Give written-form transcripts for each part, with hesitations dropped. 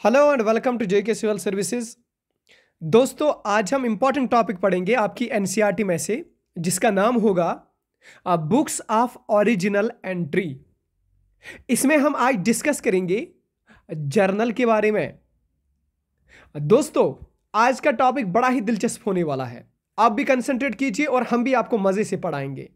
Hello and welcome to JK civil services. दोस्तों, आज हम इंपॉर्टेंट टॉपिक पढ़ेंगे आपकी एनसीईआरटी में से, जिसका नाम होगा बुक्स ऑफ ओरिजिनल एंट्री। इसमें हम आज डिस्कस करेंगे जर्नल के बारे में। दोस्तों, आज का टॉपिक बड़ा ही दिलचस्प होने वाला है। आप भी कंसंट्रेट कीजिए और हम भी आपको मजे से पढ़ाएंगे।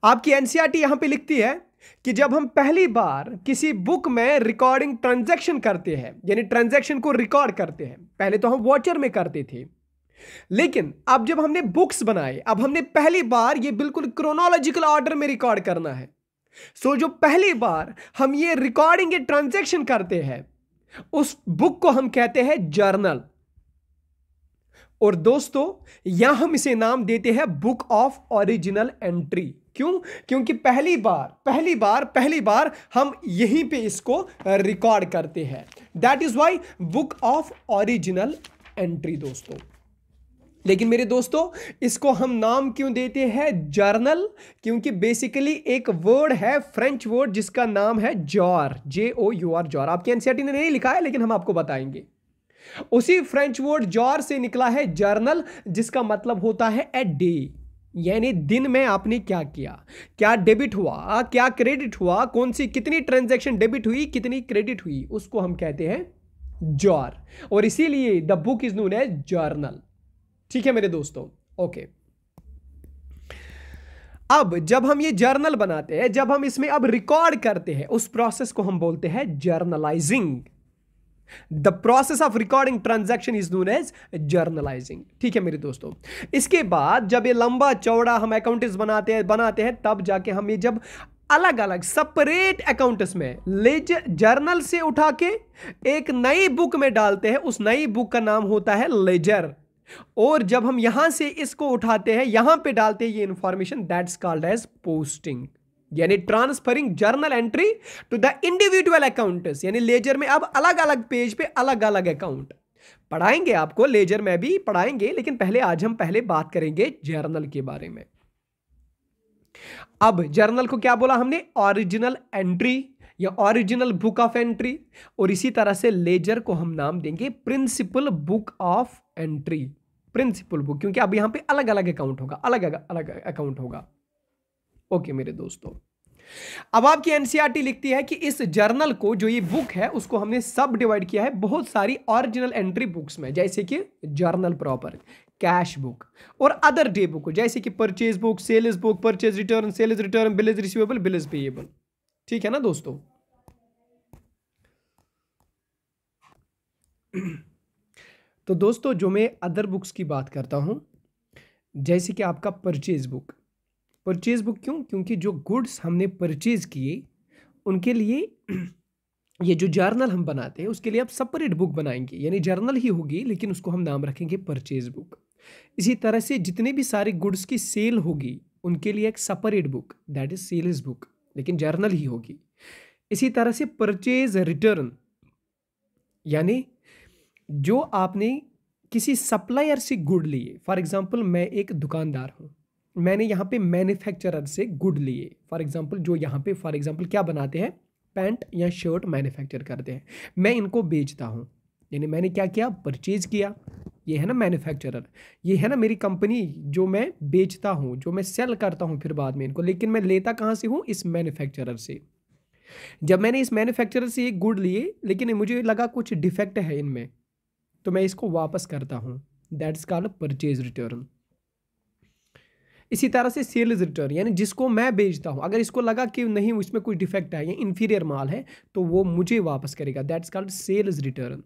आपकी एनसीईआरटी यहां पे लिखती है कि जब हम पहली बार किसी बुक में रिकॉर्डिंग ट्रांजैक्शन करते हैं, यानी ट्रांजैक्शन को रिकॉर्ड करते हैं, पहले तो हम वॉचर में करते थे, लेकिन अब जब हमने बुक्स बनाए, अब हमने पहली बार ये बिल्कुल क्रोनोलॉजिकल ऑर्डर में रिकॉर्ड करना है। सो जो पहली बार हम ये रिकॉर्डिंग ये ट्रांजैक्शन करते हैं, उस बुक को हम कहते हैं जर्नल। और दोस्तों, यहां हम इसे नाम देते हैं बुक ऑफ ओरिजिनल एंट्री। क्यों? क्योंकि पहली बार हम यहीं पे इसको रिकॉर्ड करते हैं। That is why book of original entry दोस्तों। लेकिन मेरे दोस्तों, इसको हम नाम क्यों देते हैं जर्नल? क्योंकि बेसिकली एक वर्ड है, फ्रेंच वर्ड, जिसका नाम है जॉर, JOUR, जॉर। आपकी एनसीईआरटी ने नहीं लिखा है, लेकिन हम आपको बताएंगे। उसी फ्रेंच वर्ड जॉर से निकला है जर्नल, जिसका मतलब होता है ए डे, यानी दिन में आपने क्या किया, क्या डेबिट हुआ, क्या क्रेडिट हुआ, कौन सी कितनी ट्रांजैक्शन डेबिट हुई, कितनी क्रेडिट हुई, उसको हम कहते हैं जॉर। और इसीलिए the book is known as journal. ठीक है मेरे दोस्तों, ओके। अब जब हम ये जर्नल बनाते हैं, जब हम इसमें अब रिकॉर्ड करते हैं, उस प्रोसेस को हम बोलते हैं journalising. The process of recording transaction is known as journalising. ठीक है मेरे दोस्तों। इसके बाद जब ये लंबा चौड़ा हम अकाउंट्स बनाते हैं, तब जाके हम ये जब अलग अलग सेपरेट अकाउंट्स में लेजर जर्नल से उठा के एक नई बुक में डालते हैं, उस नई बुक का नाम होता है लेजर। और जब हम यहां से इसको उठाते हैं, यहां पे डालते हैं ये information, that's called as posting, यानी transferring journal entry to the individual accounts. यानी लेजर में अब अलग अलग पेज पे अलग अलग अकाउंट पढ़ाएंगे, आपको लेजर में भी पढ़ाएंगे, लेकिन आज हम बात करेंगे जर्नल के बारे में। अब जर्नल को क्या बोला हमने? ओरिजिनल एंट्री या ओरिजिनल बुक ऑफ एंट्री। और इसी तरह से लेजर को हम नाम देंगे principal book of entry. Principal book, क्योंकि अब यहां पे अलग अलग अकाउंट होगा, अलग अलग अकाउंट होगा। ओके मेरे दोस्तों, अब आपकी एनसीईआरटी लिखती है कि इस जर्नल को, जो ये बुक है, उसको हमने सब डिवाइड किया है बहुत सारी ओरिजिनल एंट्री बुक्स में, जैसे कि जर्नल प्रॉपर, कैश बुक और अदर डे बुक, जैसे कि purchase book, sales book, purchase return, sales return, bills receivable, bills payable. ठीक है ना दोस्तों? तो दोस्तों, जो मैं अदर बुक्स की बात करता हूं, जैसे कि आपका परचेज बुक क्यों? क्योंकि जो गुड्स हमने परचेज किए, उनके लिए ये जो जर्नल हम बनाते हैं, उसके लिए आप सेपरेट बुक बनाएंगे, यानी जर्नल ही होगी, लेकिन उसको हम नाम रखेंगे परचेज बुक। इसी तरह से जितने भी सारे गुड्स की सेल होगी, उनके लिए एक separate book, that is sales book, लेकिन जर्नल ही होगी। इसी तरह से परचेज रिटर्न, यानी जो आपने किसी सप्लायर से गुड लिए, फॉर एग्जाम्पल मैं एक दुकानदार हूं, मैंने यहाँ पे मैन्युफैक्चरर से गुड लिए, फॉर एग्जांपल जो यहाँ पे फॉर एग्जांपल क्या बनाते हैं, पैंट या शर्ट मैन्युफैक्चर करते हैं, मैं इनको बेचता हूँ, यानी मैंने क्या किया, परचेज किया। ये है ना मैन्युफैक्चरर, ये है ना मेरी कंपनी, जो मैं बेचता हूँ, जो मैं सेल करता हूँ फिर बाद में इनको, लेकिन मैं लेता कहाँ से हूँ? इस मैन्युफैक्चरर से। जब मैंने इस मैन्युफैक्चरर से एक गुड लिए, लेकिन मुझे लगा कुछ डिफेक्ट है इनमें, तो मैं इसको वापस करता हूँ, दैट्स कॉल्ड परचेज रिटर्न। इसी तरह से सेल्स रिटर्न, यानी जिसको मैं बेचता हूं, अगर इसको लगा कि नहीं इसमें कोई डिफेक्ट है या इंफीरियर माल है, तो वो मुझे वापस करेगा, दैट्स कॉल्ड सेल्स रिटर्न।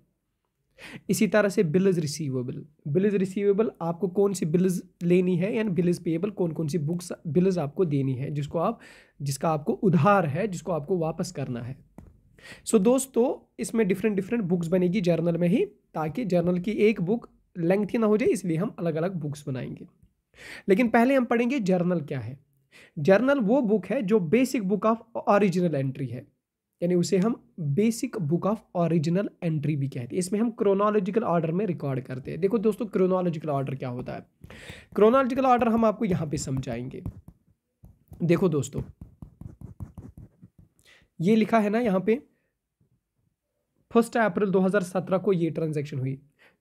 इसी तरह से बिल्स रिसीवेबल, आपको कौन सी बिल्स लेनी है, यानी बिल्स पेएबल, कौन कौन सी बुक्स बिल्स आपको देनी है, जिसका आपको उधार है, जिसको आपको वापस करना है। सो दोस्तों, इसमें डिफरेंट बुक्स बनेगी जर्नल में ही, ताकि जर्नल की एक बुक लेंथी ना हो जाए, इसलिए हम अलग अलग बुक्स बनाएंगे। लेकिन पहले हम पढ़ेंगे जर्नल क्या है। जर्नल वो बुक है जो basic book of original entry है, यानी उसे हम basic book of original entry भी कहते हैं। इसमें हम क्रोनोलॉजिकल ऑर्डर में रिकॉर्ड करते हैं। देखो दोस्तों, क्रोनोलॉजिकल ऑर्डर क्या होता है? क्रोनोलॉजिकल ऑर्डर हम आपको यहां पे समझाएंगे। देखो दोस्तों, ये लिखा है ना यहाँ पे 1 अप्रैल 2017 को ये ट्रांजैक्शन हुई,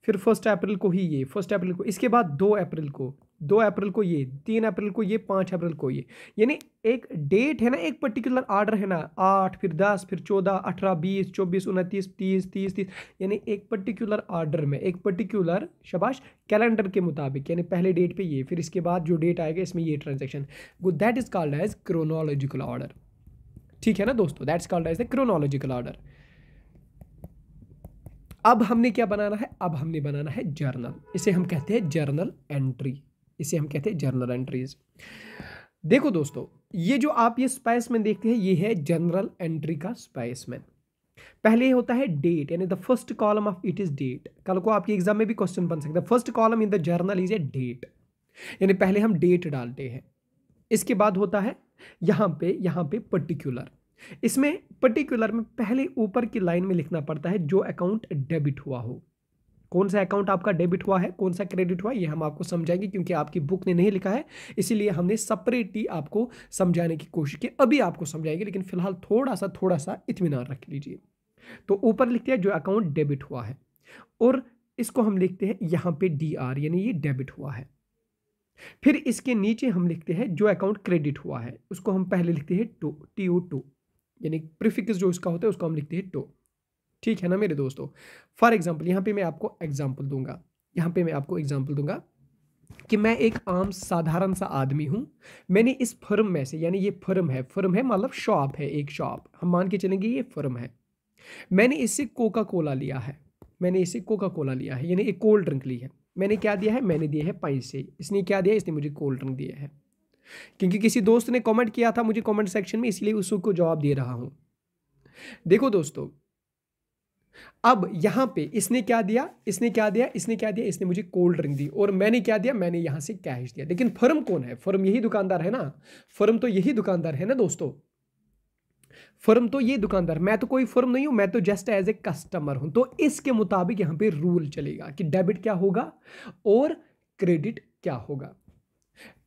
फिर 1 अप्रैल को ही ये, 1 अप्रैल को, इसके बाद 2 अप्रैल को, 2 अप्रैल को ये, 3 अप्रैल को ये, 5 अप्रैल को ये। यानी एक डेट है ना, एक पर्टिकुलर ऑर्डर है ना, 8 फिर 10 फिर 14 18 20 24 29 30 30 30, यानी एक पर्टिकुलर ऑर्डर में, एक पर्टिकुलर शाबाश कैलेंडर के मुताबिक, यानी पहले डेट पे ये, फिर इसके बाद जो डेट आएगा इसमें ये transaction, that is called as chronological order. ठीक है ना दोस्तों, that's called as the chronological order. अब हमने क्या बनाना है, अब हमने बनाना है जर्नल, इसे हम कहते हैं जर्नल एंट्री, इसे हम कहते हैं जर्नल एंट्रीज। देखो दोस्तों, ये जो आप ये स्पेसमैन देखते हैं, ये है जनरल एंट्री का स्पेसमैन। पहले होता है डेट, यानी the first column of it is date. कल को आपके एग्जाम में भी क्वेश्चन बन सकता है, first column in the journal is a date, यानी पहले हम डेट डालते हैं। इसके बाद होता है यहाँ पे पर्टिकुलर। इसमें पर्टिकुलर में पहले ऊपर की लाइन में लिखना पड़ता है जो अकाउंट डेबिट हुआ हो। कौन सा अकाउंट आपका डेबिट हुआ है, कौन सा क्रेडिट हुआ है, ये हम आपको समझाएंगे, क्योंकि आपकी बुक ने नहीं लिखा है, इसीलिए हमने सेपरेटली आपको समझाने की कोशिश की। अभी आपको समझाएंगे, लेकिन फिलहाल थोड़ा सा इत्मीनान रख लीजिए। तो ऊपर लिखते हैं जो अकाउंट डेबिट हुआ है, और इसको हम लिखते हैं यहाँ पे DR, यानी ये डेबिट हुआ है। फिर इसके नीचे हम लिखते हैं जो अकाउंट क्रेडिट हुआ है, उसको हम पहले लिखते हैं TO2, यानी प्रीफिक्स जो उसका होता है उसको हम लिखते हैं टो। ठीक है ना मेरे दोस्तों। फॉर एग्जाम्पल, यहाँ पे मैं आपको एग्जाम्पल दूंगा, कि मैं एक आम साधारण सा आदमी हूँ। मैंने इस फर्म में से, यानी ये फर्म है मतलब शॉप है, एक शॉप हम मान के चलेंगे ये फर्म है। मैंने इससे कोका कोला लिया है, यानी एक कोल्ड ड्रिंक ली है। मैंने क्या दिया है, मैंने दिए हैं पैसे। इसने क्या दिया, इसने मुझे कोल्ड ड्रिंक दिया है, क्योंकि किसी दोस्त ने कमेंट किया था मुझे कमेंट सेक्शन में, इसलिए उसको जवाब दे रहा हूं। देखो दोस्तों, अब यहां पे इसने क्या दिया, इसने मुझे कोल्ड ड्रिंक दी, और मैंने क्या दिया, मैंने यहां से कैश दिया। लेकिन फर्म कौन है, फर्म यही दुकानदार है ना, फर्म तो यही दुकानदार है ना दोस्तों, फर्म तो ये दुकानदार, मैं तो कोई फर्म नहीं हूं, मैं तो जस्ट एज ए कस्टमर हूं। तो इसके मुताबिक यहां पे रूल चलेगा कि डेबिट क्या होगा और क्रेडिट क्या होगा।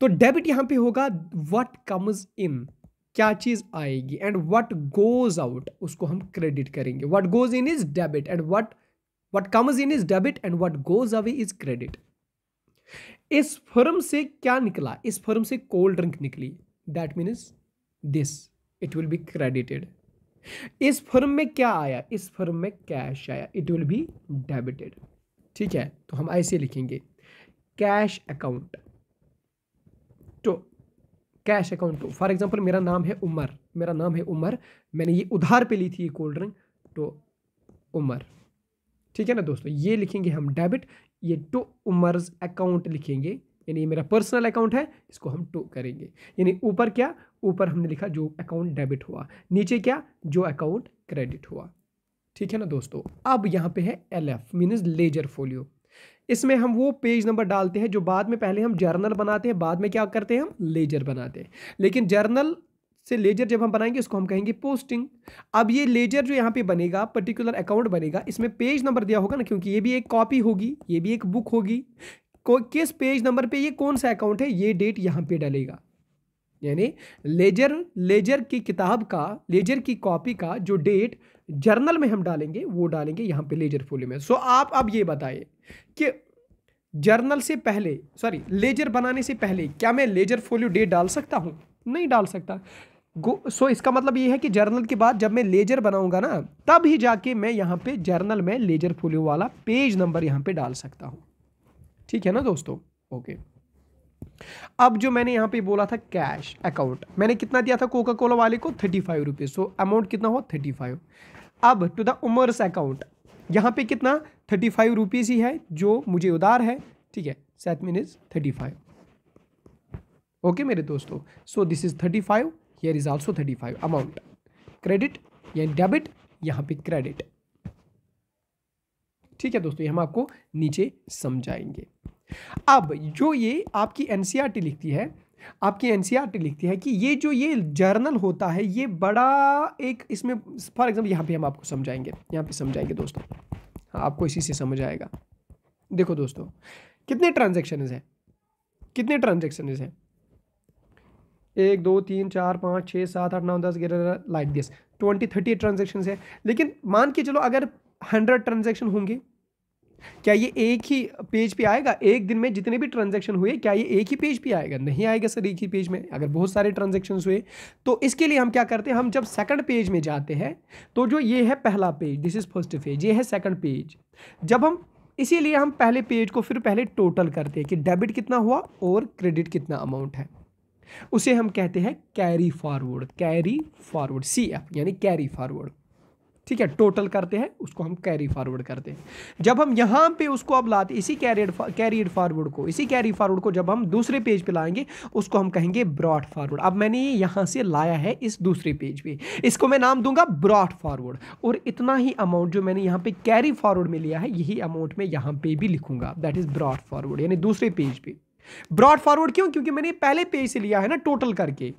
तो डेबिट यहां पे होगा व्हाट कम्स इन, क्या चीज आएगी, एंड व्हाट गोज आउट, उसको हम क्रेडिट करेंगे। What goes in is debit and what comes in is debit and what goes away is credit. इस फर्म से क्या निकला, इस फर्म से कोल्ड ड्रिंक निकली, that means this it will be credited. इस फर्म में क्या आया, इस फर्म में कैश आया, इट विल बी डेबिटेड। ठीक है, तो हम ऐसे लिखेंगे कैश अकाउंट तो कैश अकाउंट। तो फॉर एग्जांपल मेरा नाम है उमर, मैंने ये उधार पे ली थी ये कोल्ड ड्रिंक, तो उमर। ठीक है ना दोस्तों, ये लिखेंगे हम डेबिट, ये टू उमर्स अकाउंट लिखेंगे, यानी ये मेरा पर्सनल अकाउंट है, इसको हम टू करेंगे। यानी ऊपर क्या, ऊपर हमने लिखा जो अकाउंट डेबिट हुआ, नीचे क्या, जो अकाउंट क्रेडिट हुआ। ठीक है ना दोस्तों। अब यहाँ पे है LF मीन्स लेजर फोलियो। इसमें हम वो पेज नंबर डालते हैं जो बाद में, पहले हम जर्नल बनाते हैं, बाद में क्या करते हैं, हम लेजर बनाते हैं। लेकिन जर्नल से लेजर जब हम बनाएंगे उसको हम कहेंगे पोस्टिंग। अब ये लेजर जो यहाँ पे बनेगा, पर्टिकुलर अकाउंट बनेगा, इसमें पेज नंबर दिया होगा ना, क्योंकि ये भी एक कॉपी होगी, ये भी एक बुक होगी। किस पेज नंबर पे ये कौन सा अकाउंट है, ये डेट यहाँ पे डालेगा। यानी लेजर की किताब का, लेजर की कॉपी का जो डेट जर्नल में हम डालेंगे वो डालेंगे यहाँ पे लेजर फोलियो में। सो आप अब ये बताइए कि जर्नल से पहले, सॉरी लेजर बनाने से पहले क्या मैं लेजर फोलियो डेट डाल सकता हूँ, नहीं डाल सकता। सो इसका मतलब ये है कि जर्नल के बाद जब मैं लेजर बनाऊंगा ना, तब ही जाके मैं यहाँ पे जर्नल में लेजर फोलियो वाला पेज नंबर यहाँ पे डाल सकता हूँ। ठीक है ना दोस्तों, ओके। अब जो मैंने यहाँ पे बोला था कैश अकाउंट, मैंने कितना दिया था कोका कोला वाले को, 35 रुपीज़। सो अमाउंट कितना हो, 35। अब टू द उमर्स अकाउंट, यहाँ पे कितना, 35 रुपीज़ ही है जो मुझे उधार है। ठीक है, दैट मीन्स 35। ओके मेरे दोस्तों, सो this is 35, here is also 35 amount. Credit या डेबिट, यहाँ पे क्रेडिट। ठीक है दोस्तों, ये हम आपको नीचे समझाएंगे। अब जो ये आपकी एनसीईआरटी लिखती है, कि ये जो ये जर्नल होता है, ये बड़ा एक, इसमें फॉर एग्जाम्पल यहाँ पे हम आपको समझाएंगे, दोस्तों। हाँ, आपको इसी से समझ आएगा। देखो दोस्तों, कितने ट्रांजेक्शन है, 1 2 3 4 5 6 7 8 9 10 11 लाइक दिस 20 30 ट्रांजेक्शन है। लेकिन मान के चलो अगर 100 ट्रांजैक्शन होंगे, क्या ये एक ही पेज पे आएगा? एक दिन में जितने भी ट्रांजैक्शन हुए क्या ये एक ही पेज पे आएगा? नहीं आएगा सर एक ही पेज में, अगर बहुत सारे ट्रांजैक्शंस हुए। तो इसके लिए हम क्या करते हैं, हम जब सेकंड पेज में जाते हैं तो जो ये है पहला page, this is first page, ये है सेकंड पेज। जब हम इसीलिए हम पहले पेज को फिर पहले टोटल करते हैं कि डेबिट कितना हुआ और क्रेडिट कितना अमाउंट है, उसे हम कहते हैं carry forward, carry forward, CF यानी कैरी फॉरवर्ड। ठीक है, टोटल करते हैं उसको हम कैरी फॉरवर्ड करते हैं। जब हम यहाँ पे उसको अब लाते, इसी कैरिड फॉरवर्ड को, इसी कैरी फॉरवर्ड को जब हम दूसरे पेज पे लाएंगे उसको हम कहेंगे ब्रॉड फॉरवर्ड। अब मैंने ये यहाँ से लाया है इस दूसरे पेज पे, इसको मैं नाम दूंगा ब्रॉड फॉरवर्ड, और इतना ही अमाउंट जो मैंने यहाँ पे कैरी फॉरवर्ड में लिया है यही अमाउंट मैं यहाँ पे भी लिखूंगा, दैट इज ब्रॉड फॉरवर्ड, यानी दूसरे पेज पे। ब्रॉड फॉरवर्ड क्यों? क्योंकि मैंने पहले पेज से लिया है ना टोटल करके,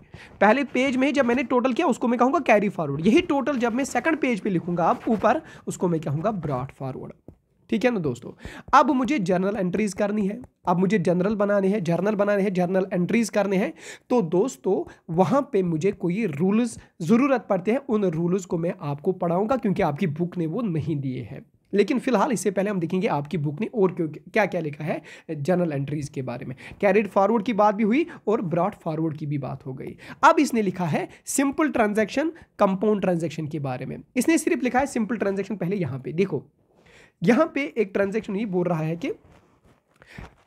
पहले पेज में जब मैंने टोटल किया उसको मैं कहूंगा कैरी फॉरवर्ड, यही टोटल जब मैं सेकंड पेज पे लिखूंगा अब ऊपर उसको मैं कहूंगा ब्रॉड फॉरवर्ड। ठीक है ना दोस्तों, अब मुझे जर्नल एंट्रीज करनी है, अब मुझे जर्नल बनाने हैं, जर्नल एंट्रीज करने हैं। तो दोस्तों वहां पे मुझे कोई रूल्स जरूरत पड़ते हैं, उन रूल्स को मैं आपको पढ़ाऊंगा क्योंकि आपकी बुक ने वो नहीं दिए हैं। लेकिन फिलहाल इससे पहले हम देखेंगे आपकी बुक ने और क्या क्या लिखा है जर्नल एंट्रीज के बारे में। कैरिड फॉरवर्ड की बात भी हुई और ब्रॉड फॉरवर्ड की भी बात हो गई। अब इसने लिखा है सिंपल ट्रांजैक्शन, कंपाउंड ट्रांजैक्शन के बारे में। इसने सिर्फ लिखा है सिंपल ट्रांजैक्शन। पहले यहां पे देखो, यहां पे एक ट्रांजैक्शन ये बोल रहा है कि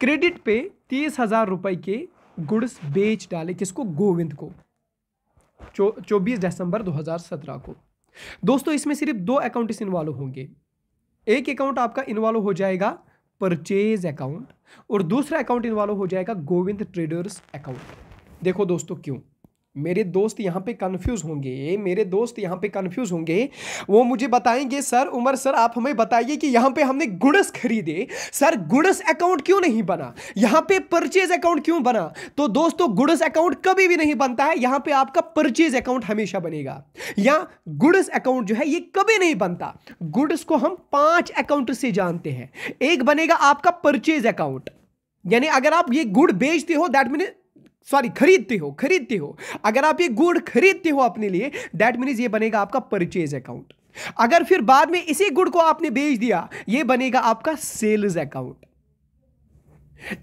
क्रेडिट पे 30,000 रुपए के गुड्स बेच डाले, किसको? गोविंद को, 24 दिसंबर 2017 को। दोस्तों इसमें सिर्फ 2 अकाउंट्स इन्वॉल्व होंगे। एक अकाउंट आपका इन्वॉल्व हो जाएगा परचेज अकाउंट और दूसरा अकाउंट इन्वॉल्व हो जाएगा गोविंद ट्रेडर्स अकाउंट। देखो दोस्तों क्यों, मेरे दोस्त यहाँ पे कंफ्यूज होंगे, वो मुझे बताएंगे सर उमर सर आप हमें बताइए कि यहाँ पे हमने गुड्स खरीदे, सर गुड्स अकाउंट क्यों नहीं बना, यहाँ पे परचेज अकाउंट क्यों बना? तो दोस्तों गुड्स अकाउंट कभी भी नहीं बनता है, यहाँ पे आपका परचेज अकाउंट हमेशा बनेगा। या गुड्स अकाउंट जो है ये कभी नहीं बनता। गुड्स को हम 5 अकाउंट से जानते हैं। एक बनेगा आपका परचेज अकाउंट, यानी अगर आप ये गुड बेचते हो दैट मीन खरीदते हो, अगर आप ये गुड खरीदते हो अपने लिए दैट मीन्स ये बनेगा आपका परचेज अकाउंट। अगर फिर बाद में इसी गुड को आपने बेच दिया ये बनेगा आपका सेल्स अकाउंट।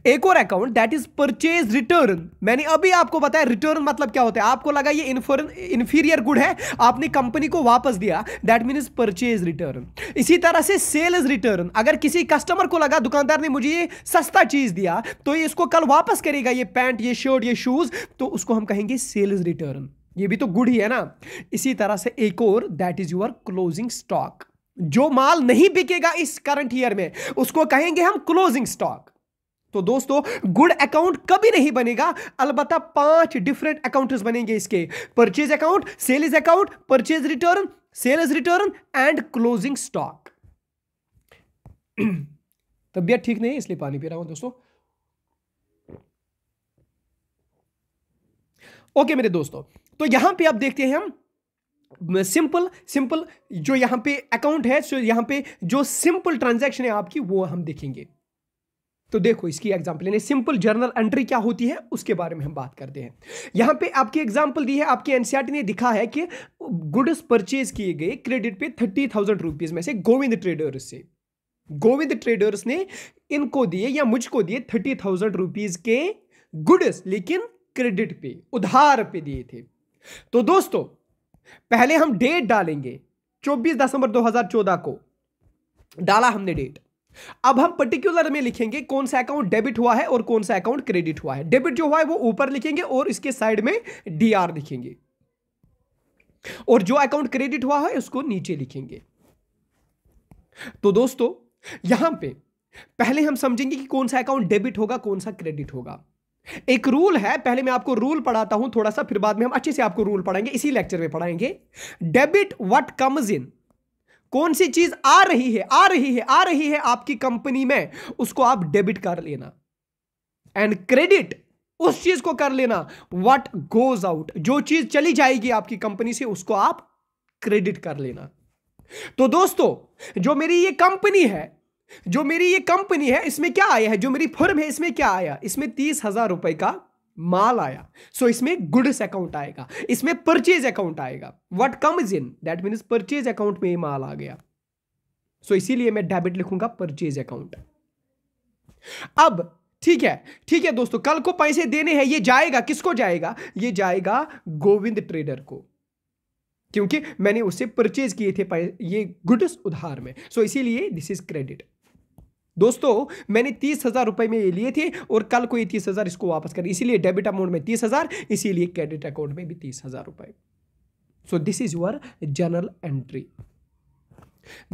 एक और account that is purchase return. मैंने अभी आपको बताया रिटर्न मतलब क्या होता है, आपको लगा ये इंफीरियर गुड है आपने कंपनी को वापस दिया, दैट मीन्स परचेज रिटर्न। इसी तरह से सेल्स रिटर्न, अगर किसी कस्टमर को लगा दुकानदार ने मुझे ये सस्ता चीज दिया तो ये इसको कल वापस करेगा, ये पैंट, ये शर्ट, ये शूज, तो उसको हम कहेंगे सेल्स रिटर्न। ये भी तो गुड ही है ना। इसी तरह से एक और that is your closing stock, जो माल नहीं बिकेगा इस करंट ईयर में उसको कहेंगे हम क्लोजिंग स्टॉक। तो दोस्तों गुड अकाउंट कभी नहीं बनेगा, अलबत्ता 5 डिफरेंट अकाउंट्स बनेंगे इसके, purchase account, sales account, purchase return, sales return and closing stock. तबीयत ठीक नहीं है इसलिए पानी पी रहा हूं दोस्तों। ओके मेरे दोस्तों, तो यहां पे आप देखते हैं हम सिंपल जो यहां पे अकाउंट है, सो यहां पे जो सिंपल ट्रांजैक्शन है आपकी वो हम देखेंगे। तो देखो इसकी एग्जांपल, यानी सिंपल जर्नल एंट्री क्या होती है उसके बारे में हम बात करते हैं। यहां पे आपकी एग्जांपल दी है, आपकी एनसीईआरटी ने दिखा है कि गुड्स परचेज किए गए क्रेडिट पे 30,000 रुपीज में से गोविंद ट्रेडर्स से। गोविंद ट्रेडर्स ने इनको दिए या मुझको दिए 30,000 रुपीज के गुड्स, लेकिन क्रेडिट पे, उधार पे दिए थे। तो दोस्तों पहले हम डेट डालेंगे, 24 दिसंबर 2014 को डाला हमने डेट। अब हम पर्टिकुलर में लिखेंगे कौन सा अकाउंट डेबिट हुआ है और कौन सा अकाउंट क्रेडिट हुआ है। डेबिट जो हुआ है वो ऊपर लिखेंगे और इसके साइड में डीआर लिखेंगे, और जो अकाउंट क्रेडिट हुआ है उसको नीचे लिखेंगे। तो दोस्तों यहां पे पहले हम समझेंगे कि कौन सा अकाउंट डेबिट होगा, कौन सा क्रेडिट होगा। एक रूल है, पहले मैं आपको रूल पढ़ाता हूं थोड़ा सा, फिर बाद में हम अच्छे से आपको रूल पढ़ाएंगे, इसी लेक्चर में पढ़ाएंगे। डेबिट व्हाट कम्स इन, कौन सी चीज आ रही है आपकी कंपनी में उसको आप डेबिट कर लेना, एंड क्रेडिट उस चीज को कर लेना व्हाट गोज आउट, जो चीज चली जाएगी आपकी कंपनी से उसको आप क्रेडिट कर लेना। तो दोस्तों जो मेरी ये कंपनी है इसमें क्या आया है, जो मेरी फर्म है इसमें क्या आया, इसमें 30,000 रुपए का माल आया, सो इसमें गुड्स अकाउंट आएगा, इसमें परचेज अकाउंट आएगा। What comes in that means purchase account में माल आ गया। सो इसीलिए मैं डेबिट लिखूंगा परचेज अकाउंट। अब ठीक है दोस्तों, कल को पैसे देने हैं, ये जाएगा किसको जाएगा? ये जाएगा गोविंद ट्रेडर को, क्योंकि मैंने उससे परचेज किए थे ये गुड्स उधार में। सो इसीलिए दिस इज क्रेडिट। दोस्तों मैंने 30,000 रुपए में ये लिए थे और कल को ये 30,000 इसको वापस कर, इसीलिए डेबिट अमाउंट में 30,000, इसीलिए क्रेडिट अकाउंट में भी 30,000 रुपए। So this is your journal entry.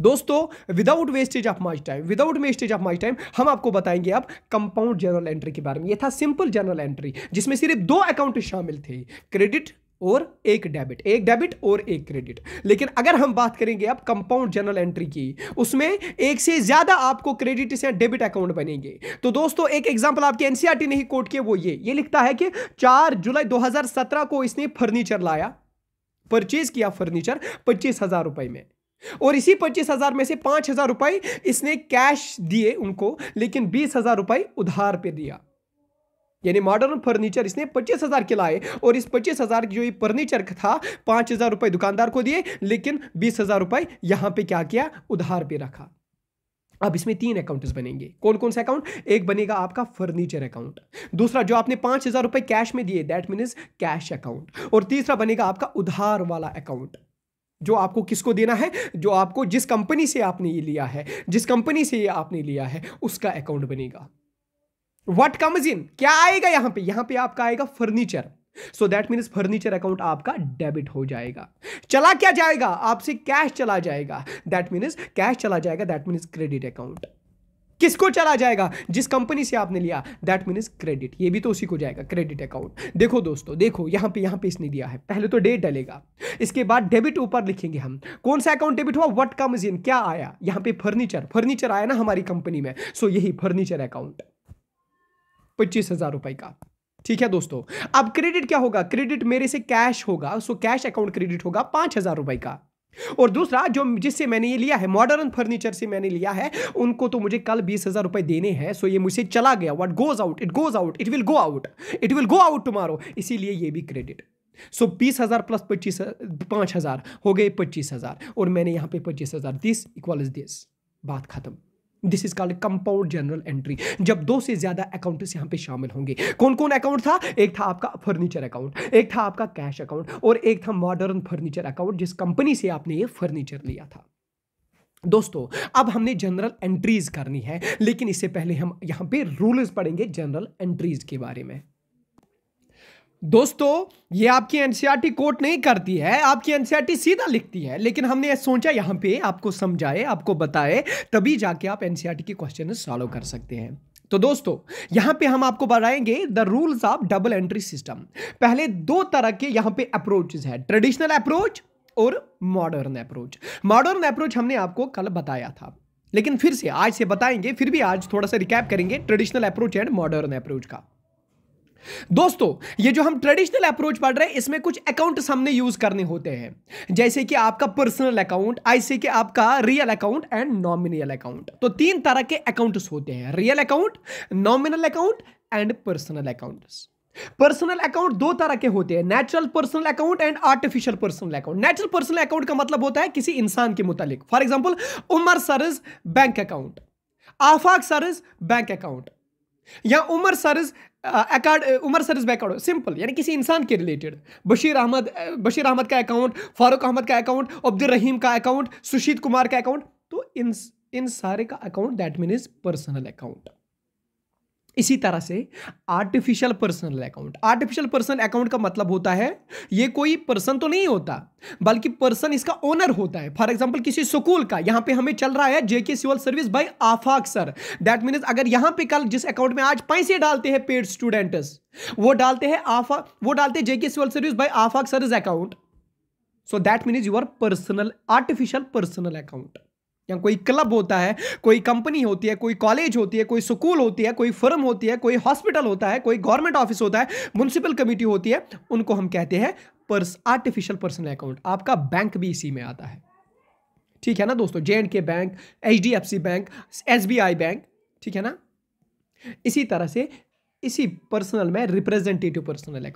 दोस्तों without wastage of much time हम आपको बताएंगे अब कंपाउंड जर्नल एंट्री के बारे में। ये था सिंपल जर्नल एंट्री जिसमें सिर्फ 2 अकाउंट शामिल थे, क्रेडिट और एक डेबिट और एक क्रेडिट। लेकिन अगर हम बात करेंगे अब कंपाउंड जर्नल एंट्री की, उसमें एक से ज्यादा आपको क्रेडिट या डेबिट अकाउंट बनेंगे। तो दोस्तों एक एग्जांपल आपके एनसीईआरटी ने ही कोट किया, वो ये लिखता है कि 4 जुलाई 2017 को इसने फर्नीचर लाया, परचेज किया फर्नीचर 25,000 रुपए में, और इसी 25,000 में से 5,000 रुपए इसने कैश दिए उनको, लेकिन 20,000 रुपए उधार पे दिया। यानी मॉडर्न फर्नीचर इसने 25,000 के लाए और इस 25,000 जो ये फर्नीचर था 5,000 रुपए दुकानदार को दिए, लेकिन 20,000 रुपए यहां पे क्या किया? उधार पे रखा। अब इसमें 3 अकाउंट्स बनेंगे। कौन कौन से अकाउंट? एक बनेगा आपका फर्नीचर अकाउंट, दूसरा जो आपने 5,000 रुपए कैश में दिए दैट मीन्स कैश अकाउंट, और तीसरा बनेगा आपका उधार वाला अकाउंट, जो आपको किसको देना है? जो आपको जिस कंपनी से आपने ये लिया है, जिस कंपनी से ये आपने लिया है उसका अकाउंट बनेगा। व्हाट कम्स इन, क्या आएगा यहां पे आपका आएगा furniture. So that means furniture account आपका डेबिट हो जाएगा। चला क्या जाएगा? आपसे कैश चला जाएगा, दैट मीन्स कैश चला जाएगा, दैट मीन्स क्रेडिट अकाउंट। किसको चला जाएगा? जिस कंपनी से आपने लिया, दैट मीन्स क्रेडिट, ये भी तो उसी को जाएगा, क्रेडिट अकाउंट। देखो दोस्तों, देखो यहां पे इसने दिया है, पहले तो डेट डलेगा, इसके बाद डेबिट ऊपर लिखेंगे हम। कौन सा अकाउंट डेबिट हुआ? व्हाट कम्स इन, क्या आया? यहां पे फर्नीचर आया ना हमारी कंपनी में, सो यही फर्नीचर अकाउंट 25,000 रुपए का। ठीक है दोस्तों, अब क्रेडिट क्या होगा? क्रेडिट मेरे से कैश होगा, सो कैश अकाउंट क्रेडिट होगा 5,000 रुपए का। और दूसरा जो जिससे मैंने ये लिया है, मॉडर्न फर्नीचर से मैंने लिया है, उनको तो मुझे कल 20,000 रुपए देने हैं, सो ये मुझसे चला गया। What goes out, it goes out, it will go out tomorrow, इसीलिए ये भी क्रेडिट। सो 20,000 प्लस 5,000 हो गए 25,000, और मैंने यहां पे 25,000, दिस इक्वल्स दिस, बात खत्म। This is called compound general entry, जब 2 से ज्यादा अकाउंट्स यहां पे शामिल होंगे। कौन कौन अकाउंट था? एक था आपका फर्नीचर अकाउंट, एक था आपका कैश अकाउंट, और एक था मॉडर्न फर्नीचर अकाउंट, जिस कंपनी से आपने ये फर्नीचर लिया था। दोस्तों अब हमने जनरल एंट्रीज करनी है, लेकिन इससे पहले हम यहां पे रूल्स पढ़ेंगे जनरल एंट्रीज के बारे में। दोस्तों ये आपकी एनसीईआरटी कोट नहीं करती है, आपकी एनसीईआरटी सीधा लिखती है, लेकिन हमने सोचा यहां पे आपको समझाए, आपको बताए, तभी जाके आप एनसीईआरटी के क्वेश्चन सॉल्व कर सकते हैं। तो दोस्तों यहां पे हम आपको बताएंगे the rules of double entry system. पहले 2 तरह के यहां पे अप्रोचेस है, ट्रेडिशनल अप्रोच और मॉडर्न अप्रोच। मॉडर्न अप्रोच हमने आपको कल बताया था, लेकिन फिर से आज से बताएंगे, फिर भी आज थोड़ा सा रिकैप करेंगे traditional approach and modern approach का। दोस्तों ये जो हम ट्रेडिशनल अप्रोच पढ़ रहे हैं, इसमें कुछ अकाउंट्स हमने यूज करने होते हैं, जैसे कि आपका पर्सनल अकाउंट, ऐसे कि आपका real account and nominal account. तो 3 तरह के अकाउंट्स होते हैं, real account, nominal account and personal accounts. Personal account 2 तरह के होते हैं, natural personal account and artificial personal account. Natural personal account का मतलब होता है किसी इंसान के मुतालिक, for example Umar Saraj bank account, Afaq Saraj bank account, या Umar Saraj bank account, simple, यानी किसी इंसान के रिलेटेड। बशीर अहमद का अकाउंट, फारूक अहमद का अकाउंट, अब्दुल रहीम का अकाउंट, सुशीत कुमार का अकाउंट, तो इन सारे का account that means personal account. इसी तरह से आर्टिफिशियल पर्सनल अकाउंट का मतलब होता है ये कोई पर्सन तो नहीं होता, बल्कि पर्सन इसका ओनर होता है। फॉर एग्जांपल किसी स्कूल का, यहां पे हमें चल रहा है JK civil service by Afaq sir, that means अगर यहां पे कल जिस अकाउंट में आज पैसे डालते हैं पेड स्टूडेंट्स, वो डालते हैं JK civil service by Afaq sir account, so that means your personal artificial personal account. या कोई क्लब होता है, कोई कंपनी होती है, कोई कॉलेज होती है, कोई स्कूल होती है, कोई फर्म होती है, कोई हॉस्पिटल होता है, कोई गवर्नमेंट ऑफिस होता है, म्युनिसिपल कमेटी होती है, उनको हम कहते हैं आर्टिफिशियल पर्सनल अकाउंट। आपका बैंक भी इसी में आता है, ठीक है ना दोस्तों, J&K bank, HDFC bank, SBI bank, ठीक है ना। इसी तरह से इसी पर्सनल में रिप्रेजेंटेटिव पर्सनल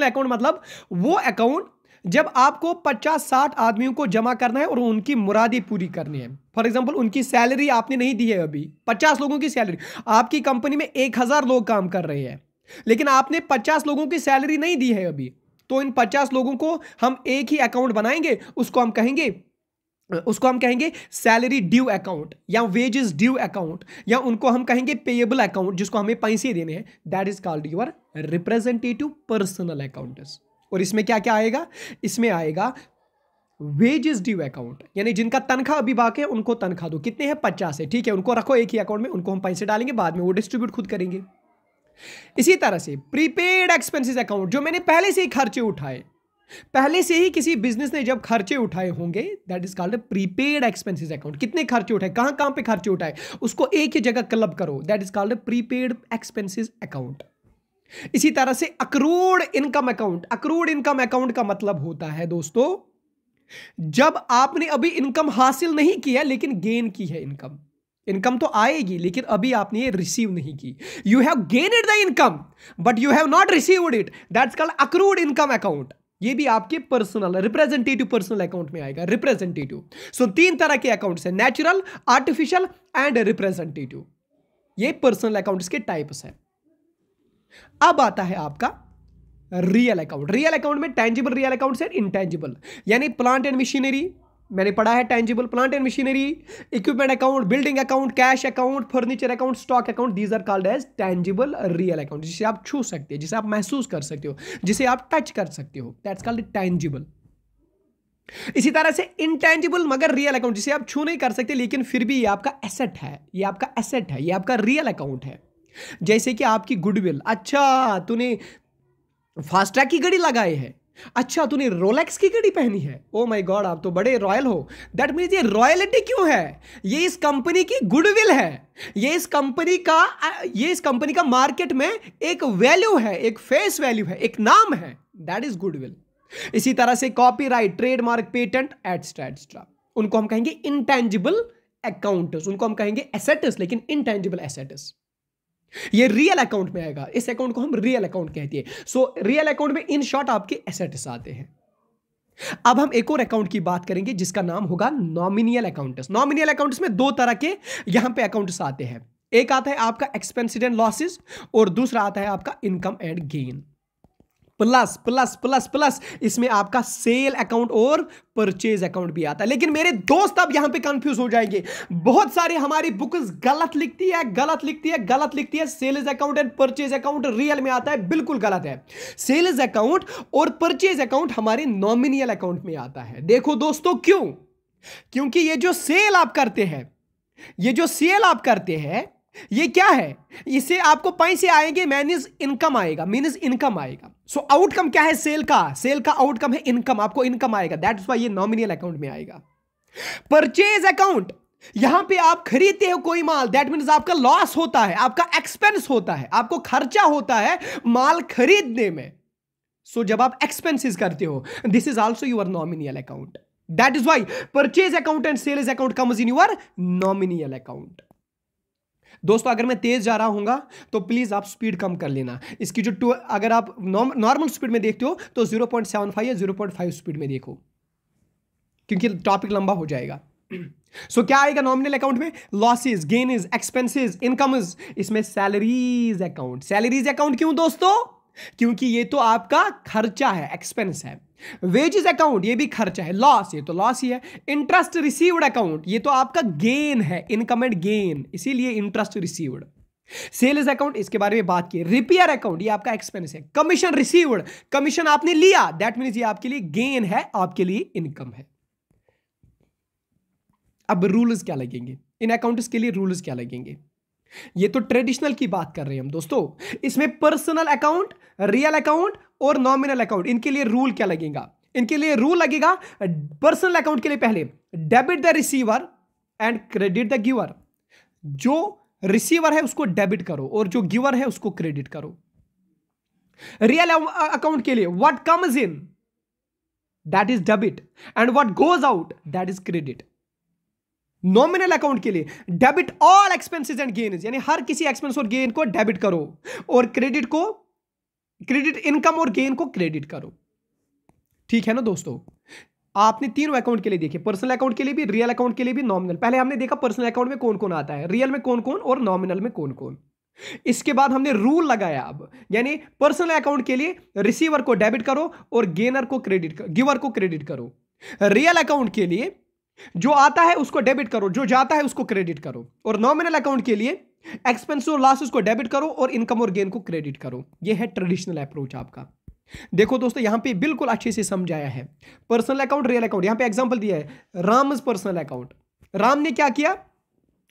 अकाउंट मतलब वो अकाउंट जब आपको 50-60 आदमियों को जमा करना है और उनकी मुरादी पूरी करनी है, फॉर एग्जांपल उनकी सैलरी आपने नहीं दी है, अभी 50 लोगों की सैलरी, आपकी कंपनी में 1000 लोग काम कर रहे हैं, लेकिन आपने 50 लोगों की सैलरी नहीं दी है अभी, तो इन 50 लोगों को हम एक ही अकाउंट बनाएंगे, उसको हम कहेंगे सैलरी ड्यू अकाउंट या वेजेस ड्यू अकाउंट, या उनको हम कहेंगे पेएबल अकाउंट, जिसको हमें पैसे देने हैं। That is called your representative personal account. और इसमें क्या क्या आएगा? इसमें आएगा वेजेस ड्यू अकाउंट, यानी जिनका तनख्वाह अभी बाकी है उनको तनख्वाह दो, कितने हैं? 50 है, ठीक है, उनको रखो एक ही अकाउंट में, उनको हम पैसे डालेंगे, बाद में वो डिस्ट्रीब्यूट खुद करेंगे। इसी तरह से प्रीपेड एक्सपेंसेस अकाउंट, जो मैंने पहले से ही खर्चे उठाए, पहले से ही किसी बिजनेस ने जब खर्चे उठाए होंगे, that is called prepaid expenses account. कितने खर्चे उठाए, कहां कहां पे खर्चे उठाए, उसको एक ही जगह क्लब करो, that is called prepaid expenses account. इसी तरह से accrued income account. Accrued income account का मतलब होता है दोस्तों, जब आपने अभी इनकम हासिल नहीं किया लेकिन गेन की है इनकम। इनकम तो आएगी लेकिन अभी आपने ये रिसीव नहीं की। You have gained the income but you have not received it, that's called accrued income account. ये भी आपके पर्सनल रिप्रेजेंटेटिव पर्सनल अकाउंट में आएगा, रिप्रेजेंटेटिव। सो 3 तरह के अकाउंट्स हैं, नेचुरल, आर्टिफिशियल एंड रिप्रेजेंटेटिव। ये पर्सनल अकाउंट्स के टाइप्स हैं। अब आता है आपका रियल अकाउंट। रियल अकाउंट में टेंजिबल रियल अकाउंट से इंटेंजिबल, यानी प्लांट एंड मशीनरी मैंने पढ़ा है, tangible, plant and machinery, equipment account, building account, cash account, furniture account, stock account, these are called as tangible real account, जिसे आप छू सकते हैं, जिसे आप महसूस कर सकते हो, जिसे आप टच कर सकते हो, दैट्स कॉल्ड टेंजिबल। इसी तरह से इंटेंजिबल मगर रियल अकाउंट, जिसे आप छू नहीं कर सकते लेकिन फिर भी ये आपका एसेट है, ये आपका एसेट है, ये आपका रियल अकाउंट है। जैसे कि आपकी गुडविल, अच्छा तूने फास्ट्रैग की घड़ी लगाई है, अच्छा तूने रोलेक्स की घड़ी पहनी है, ओ माय गॉड आप तो बड़े रॉयल हो। दैट मीन्स ये रॉयलिटी क्यों है? ये इस कंपनी की गुडविल है, ये इस कंपनी का मार्केट में एक वैल्यू है, एक फेस वैल्यू है, एक नाम है, दैट इज गुडविल। इसी तरह से copyright, trademark, patent etcetera etcetera, उनको हम कहेंगे इंटेंजिबल अकाउंट्स, उनको हम कहेंगे एसेट्स, लेकिन इंटेंजिबल एसेट्स। ये रियल अकाउंट में आएगा, इस अकाउंट को हम रियल अकाउंट कहते हैं। सो रियल अकाउंट में इन शॉर्ट आपके एसेट्स आते हैं। अब हम एक और अकाउंट की बात करेंगे जिसका नाम होगा नॉमिनियल अकाउंट्स। नॉमिनियल अकाउंट्स में 2 तरह के यहां पे अकाउंट्स आते हैं, एक आता है आपका एक्सपेंसेस एंड लॉसेस और दूसरा आता है आपका income and gain. Plus plus plus plus इसमें आपका सेल अकाउंट और परचेज अकाउंट भी आता है। लेकिन मेरे दोस्त अब यहां पे कंफ्यूज हो जाएंगे, बहुत सारे हमारी बुक्स गलत लिखती है। Sales account and purchase account real में आता है, बिल्कुल गलत है। सेल्स अकाउंट और परचेज अकाउंट हमारे नॉमिनियल अकाउंट में आता है। देखो दोस्तों क्यों? क्योंकि ये जो सेल आप करते हैं ये क्या है? इससे आपको पैसे आएंगे, मींस इनकम आएगा। सो आउटकम क्या है सेल का आउटकम है इनकम, आपको इनकम आएगा, दैट्स व्हाई ये नॉमिनल अकाउंट में आएगा। परचेज अकाउंट, यहां पे आप खरीदते हो कोई माल, दैट मींस आपका लॉस होता है, आपका एक्सपेंस होता है, आपको खर्चा होता है माल खरीदने में। सो जब आप एक्सपेंसेस करते हो, this is also your nominal account, that is why purchase account and sales account comes in your nominal account. दोस्तों अगर मैं तेज जा रहा हूंगा तो प्लीज आप स्पीड कम कर लेना। इसकी जो अगर आप नॉर्मल स्पीड में देखते हो तो 0.75 या 0.5 स्पीड में देखो, क्योंकि टॉपिक लंबा हो जाएगा। सो क्या आएगा नॉमिनल अकाउंट में? Losses, gains, expenses, incomes. इसमें सैलरीज अकाउंट क्यों दोस्तों? क्योंकि ये तो आपका खर्चा है, एक्सपेंस है। वेजेस अकाउंट, ये भी खर्चा है, लॉस, ये तो लॉस ही है। इंटरेस्ट रिसीव्ड अकाउंट, ये तो आपका गेन है, इनकम एंड गेन, इसीलिए इंटरेस्ट रिसीव्ड। सेल्स अकाउंट, इसके बारे में बात की। रिपेयर अकाउंट, ये आपका एक्सपेंस है। कमीशन रिसीव्ड, कमीशन आपने लिया, दैट मींस ये आपके लिए गेन है, आपके लिए इनकम है। अब रूल्स क्या लगेंगे इन अकाउंट्स के लिए? रूल्स क्या लगेंगे? ये तो ट्रेडिशनल की बात कर रहे हैं हम दोस्तों। इसमें पर्सनल अकाउंट, रियल अकाउंट और नॉमिनल अकाउंट, इनके लिए रूल क्या लगेगा? इनके लिए रूल लगेगा पर्सनल अकाउंट के लिए पहले debit the receiver and credit the giver. जो रिसीवर है उसको डेबिट करो और जो गिवर है उसको क्रेडिट करो। रियल अकाउंट के लिए what comes in that is debit and what goes out that is credit. Nominal account के लिए debit all expenses and gains, यानी हर किसी एक्सपेंस और गेन को डेबिट करो और क्रेडिट इनकम और गेन को क्रेडिट करो। ठीक है ना दोस्तों। आपने तीनों अकाउंट के लिए देखे, पर्सनल अकाउंट के लिए भी, रियल अकाउंट के लिए भी, नॉमिनल। पहले हमने देखा पर्सनल अकाउंट में कौन कौन आता है, रियल में कौन कौन और नॉमिनल में कौन कौन। इसके बाद हमने रूल लगाया अब, यानी पर्सनल अकाउंट के लिए रिसीवर को डेबिट करो और गेनर को क्रेडिट, गिवर को क्रेडिट करो। रियल अकाउंट के लिए जो आता है उसको डेबिट करो, जो जाता है उसको क्रेडिट करो। और नॉमिनल अकाउंट के लिए एक्सपेंस और लॉसेस को डेबिट करो और इनकम और गेन को क्रेडिट करो। यह है ट्रेडिशनल अप्रोच आपका। देखो दोस्तों, यहां पे बिल्कुल अच्छे से समझाया है, पर्सनल अकाउंट, रियल अकाउंट। यहां पे एग्जांपल दिया है, राम's पर्सनल अकाउंट। राम ने क्या किया,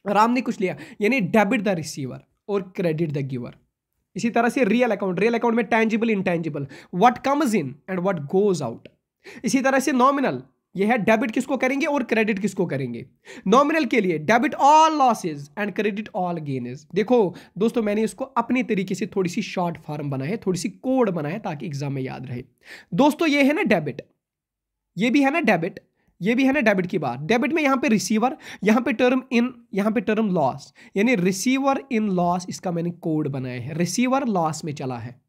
राम ने कुछ लिया, यानी डेबिट द रिसीवर और क्रेडिट द गिवर। इसी तरह से रियल अकाउंट, रियल अकाउंट में tangible, intangible, what comes in and what goes out. इसी तरह से नॉमिनल, यह है डेबिट किसको करेंगे और क्रेडिट किसको करेंगे। नॉमिनल के लिए debit all losses and credit all gains. देखो दोस्तों, मैंने इसको अपनी तरीके से थोड़ी सी शॉर्ट फॉर्म बनाया है, थोड़ी सी कोड बनाया है ताकि एग्जाम में याद रहे। दोस्तों ये है ना डेबिट, ये भी है ना डेबिट, ये भी है ना डेबिट की बात। डेबिट में यहां पे रिसीवर, यहां पे टर्म इन, यहां पे टर्म लॉस, यानी रिसीवर इन लॉस, इसका मैंने कोड बनाया है। रिसीवर लॉस में चला है,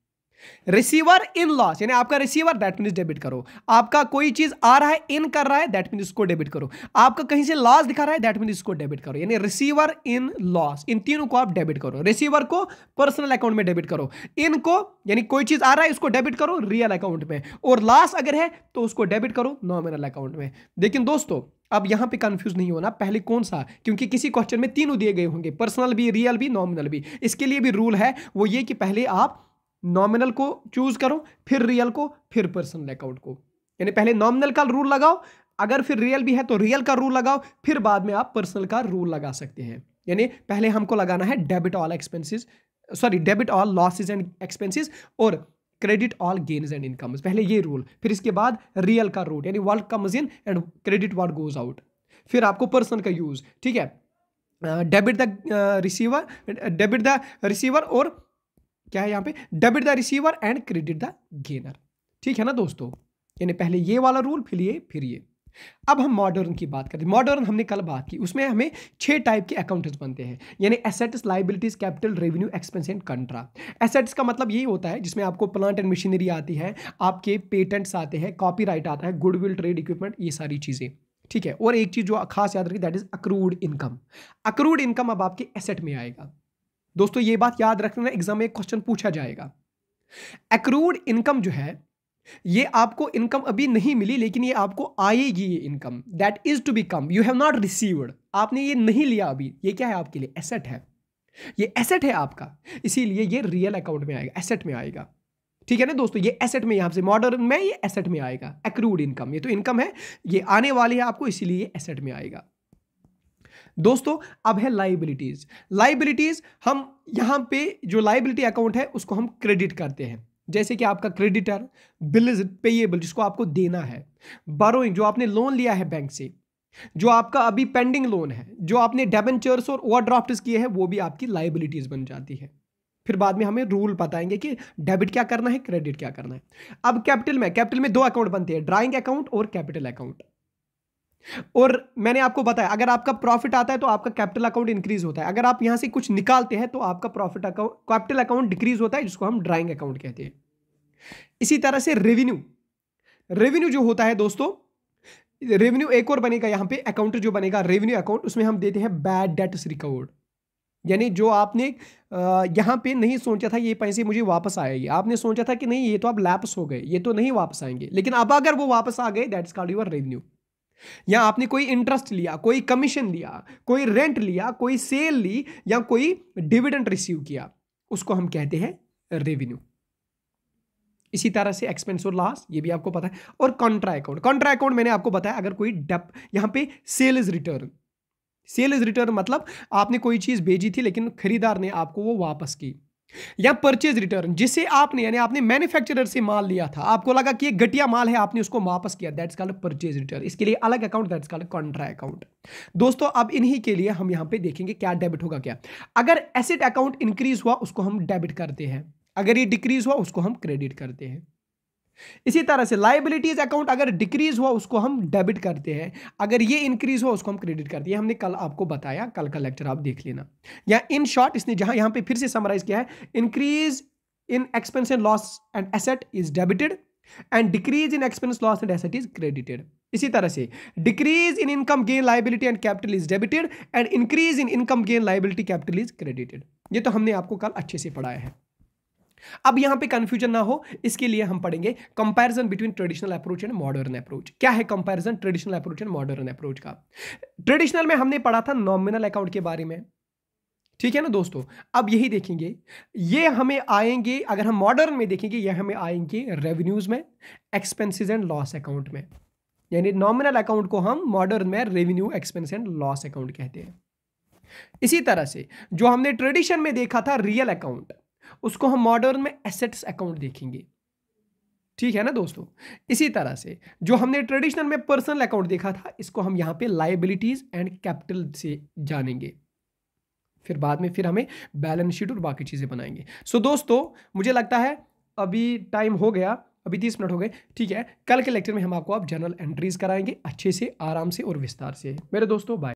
रिसीवर इन लॉस, यानी आपका रिसीवर, दैट मींस डेबिट करो। आपका कोई चीज आ रहा है, इन कर रहा है, दैट मींस इसको डेबिट करो। आपका कहीं से लॉस दिखा रहा है, दैट मींस इसको डेबिट करो। यानी रिसीवर इन लॉस, इन तीनों को आप डेबिट करो। रिसीवर को पर्सनल अकाउंट में डेबिट करो, इनको यानी कोई चीज आ रहा है इसको डेबिट करो रियल अकाउंट में, और लॉस अगर है तो उसको डेबिट करो नॉमिनल अकाउंट में। लेकिन दोस्तों अब यहां पे कंफ्यूज नहीं होना, पहले कौन सा, क्योंकि किसी क्वेश्चन में तीनों दिए गए होंगे, पर्सनल भी, रियल भी, नॉमिनल भी। इसके लिए भी रूल है, वो ये कि पहले आप नॉमिनल को चूज करो, फिर रियल को, फिर पर्सनल अकाउंट को। यानी पहले नॉमिनल का रूल लगाओ, अगर फिर रियल भी है तो रियल का रूल लगाओ, फिर बाद में आप पर्सनल का रूल लगा सकते हैं। यानी पहले हमको लगाना है debit all expenses, sorry debit all losses and expenses और credit all gains and incomes, पहले ये रूल। फिर इसके बाद रियल का रूल, यानी what comes in and credit what goes out. फिर आपको पर्सनल का यूज, ठीक है, debit the receiver, debit the receiver और क्या है यहां पे, debit the receiver and credit the gainer. ठीक है ना दोस्तों, यानी पहले ये वाला रूल, फिर ये, फिर ये। अब हम मॉडर्न की बात करें। मॉडर्न हमने कल बात की, उसमें हमें 6 टाइप के अकाउंट्स बनते हैं, यानी assets, liabilities, capital, revenue, expense and कंट्रा। Assets का मतलब ये होता है जिसमें आपको प्लांट एंड मशीनरी आती है, आपके पेटेंट्स आते हैं, कॉपीराइट आता है, गुडविल, ट्रेड इक्विपमेंट, ये सारी चीजें। ठीक है, और एक चीज जो खास याद रखिए, that is accrued income. Accrued income अब आपके एसेट में आएगा। दोस्तों ये बात याद रखना, एग्जाम में एक क्वेश्चन पूछा जाएगा। एक्रूड इनकम जो है, ये आपको इनकम अभी नहीं मिली, लेकिन ये आपको आएगी, ये income that is to be come, you have not received, आपने ये नहीं लिया अभी, ये क्या है आपके लिए, एसेट है, ये एसेट है आपका, इसीलिए ये रियल अकाउंट में आएगा, एसेट में आएगा। ठीक है ना दोस्तों, ये एसेट में, यहां से मॉडर्न में ये एसेट में आएगा। एक्रूड इनकम, ये तो इनकम है, ये आने वाली है आपको, इसीलिए ये एसेट में आएगा। दोस्तों अब है लाइबिलिटीज। लाइबिलिटीज हम यहां पे जो लाइबिलिटी अकाउंट है उसको हम क्रेडिट करते हैं, जैसे कि आपका क्रेडिटर, बिल पेएबल जिसको आपको देना है, बोरोइंग जो आपने लोन लिया है बैंक से, जो आपका अभी पेंडिंग लोन है, जो आपने डेबेंचर्स और ओवरड्राफ्ट्स किए हैं, वो भी आपकी लाइबिलिटीज बन जाती है। फिर बाद में हमें रूल बताएंगे कि डेबिट क्या करना है, क्रेडिट क्या करना है। अब कैपिटल में 2 अकाउंट बनते हैं, ड्राइंग अकाउंट और कैपिटल अकाउंट। और मैंने आपको बताया, अगर आपका प्रॉफिट आता है तो आपका कैपिटल अकाउंट इंक्रीज होता है, अगर आप यहां से कुछ निकालते हैं तो आपका profit account, capital account decrease होता है, जिसको हम ड्राइंग अकाउंट कहते हैं। इसी तरह से रेवेन्यू जो होता है दोस्तों, रेवेन्यू एक और बनेगा यहां पे, अकाउंट जो बनेगा रेवेन्यू अकाउंट, उसमें हम देते हैं बैड डेट्स रिकवर्ड, यानी जो आपने यहां पे नहीं सोचा था ये पैसे मुझे वापस आएंगे, आपने सोचा था कि नहीं ये तो अब लैप्स हो गए, ये तो नहीं वापस आएंगे, लेकिन अब अगर वो वापस आ गए, दैट्स कॉल्ड योर रेवेन्यू। या आपने कोई इंटरेस्ट लिया, कोई कमीशन लिया, कोई रेंट लिया, कोई सेल ली, या कोई डिविडेंड रिसीव किया, उसको हम कहते हैं रेवेन्यू। इसी तरह से एक्सपेंस और लॉस, ये भी आपको पता है। और कॉन्ट्रा अकाउंट मैंने आपको बताया, अगर कोई यहां पे सेल्स रिटर्न मतलब आपने कोई चीज भेजी थी लेकिन खरीदार ने आपको वो वापस की। या परचेज रिटर्न, जिसे आपने यानी आपने मैन्युफैक्चरर से माल लिया था, आपको लगा कि ये घटिया माल है, आपने उसको वापस किया, दैट्स कॉल्ड परचेज रिटर्न। इसके लिए अलग account, that's called Contra account. दोस्तों अब इन्हीं के लिए हम यहां पे देखेंगे क्या डेबिट होगा क्या। अगर एसेट अकाउंट इंक्रीज हुआ उसको हम डेबिट करते हैं, अगर ये डिक्रीज हुआ उसको हम क्रेडिट करते हैं। इसी तरह से लायबिलिटीज अकाउंट अगर डिक्रीज हुआ उसको हम डेबिट करते हैं, अगर ये इंक्रीज हुआ उसको हम क्रेडिट करते हैं। हमने कल आपको बताया, कल का लेक्चर आप देख लेना। या इन शॉर्ट इसने जहां यहां पे फिर से समराइज किया है, increase in expense and loss and asset is debited, and decrease in expense loss and asset is credited. इसी तरह से decrease in income gain liability and capital is debited and increase in income gain liability capital is credited. ये तो हमने आपको कल अच्छे से पढ़ाया है। अब यहां पे कंफ्यूजन ना हो इसके लिए हम पढ़ेंगे comparison between traditional approach and modern approach. क्या है comparison traditional approach and modern approach का? ट्रेडिशनल में हमने पढ़ा था नॉमिनल अकाउंट के बारे में, ठीक है ना दोस्तों। अब यही देखेंगे, ये हमें आएंगे, अगर हम मॉडर्न में देखेंगे ये हमें आएंगे रेवेन्यूज में, एक्सपेंसेस एंड लॉस अकाउंट में। यानी नॉमिनल अकाउंट को हम मॉडर्न में revenue expense and loss account कहते हैं। इसी तरह से जो हमने ट्रेडिशन में देखा था रियल अकाउंट, उसको हम मॉडर्न में एसेट्स अकाउंट देखेंगे, ठीक है ना दोस्तों। इसी तरह से जो हमने ट्रेडिशनल में पर्सनल अकाउंट देखा था, इसको हम यहां पे लायबिलिटीज एंड कैपिटल से जानेंगे। फिर बाद में फिर हमें बैलेंस शीट और बाकी चीजें बनाएंगे। सो दोस्तों मुझे लगता है अभी टाइम हो गया, अभी 30 मिनट हो गए, ठीक है। कल के लेक्चर में हम आपको अब जर्नल एंट्रीज कराएंगे अच्छे से, आराम से और विस्तार से। मेरे दोस्तों बाय।